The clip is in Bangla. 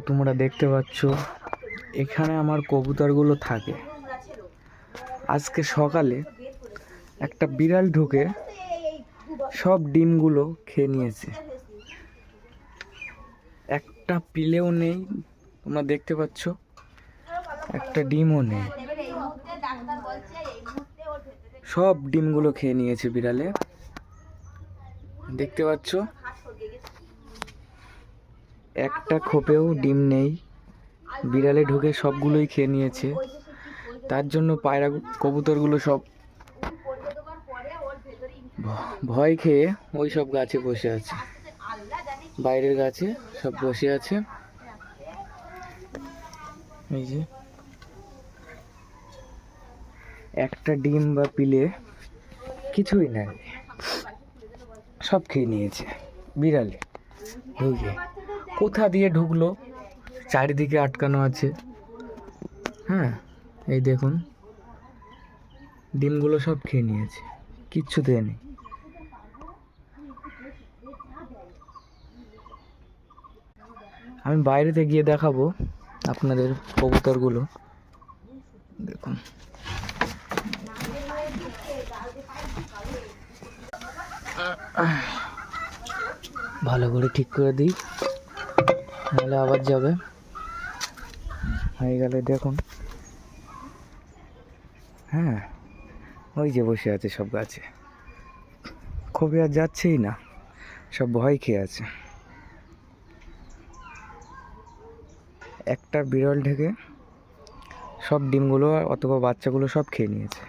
তোমরা দেখতে পাচ্ছ এখানে আমার কবুতরগুলো থাকে। আজকে সকালে একটা বিড়াল ঢুকে সব ডিমগুলো খেয়ে নিয়েছে। একটা পিলেও নেই, তোমরা দেখতে পাচ্ছ একটা ডিমও নেই। সব ডিমগুলো খেয়ে নিয়েছে বিড়ালে, দেখতে পাচ্ছ। একটা খোপেও ডিম নেই, বিড়ালে ঢুকে সবগুলোই খেয়ে নিয়েছে। তার জন্য পায়রা কবুতরগুলো সব ভয় খেয়ে ওই সব গাছে বসে আছে, বাইরের গাছে সব বসে আছে। এই যে একটা ডিম বা পিলে কিছুই নাই, সব খেয়ে নিয়েছে বিড়ালে ঢুকে। কোথা দিয়ে ঢুকলো, চারিদিকে আটকানো আছে। হ্যাঁ, এই দেখুন ডিমগুলো সব খেয়ে নিয়েছে, কিচ্ছু দেয়নি। আমি বাইরেতে গিয়ে দেখাবো আপনাদের কবুতরগুলো, দেখুন। ভালো করে ঠিক করে দিই, নাহলে আবার যাবে। হয়ে গেলে দেখুন, হ্যাঁ ওই যে বসে আছে সব গাছে, খুবই আর যাচ্ছেই না, সব ভয় খেয়ে আছে। একটা বিড়াল ঢেকে সব ডিমগুলো অথবা বাচ্চাগুলো সব খেয়ে নিয়েছে।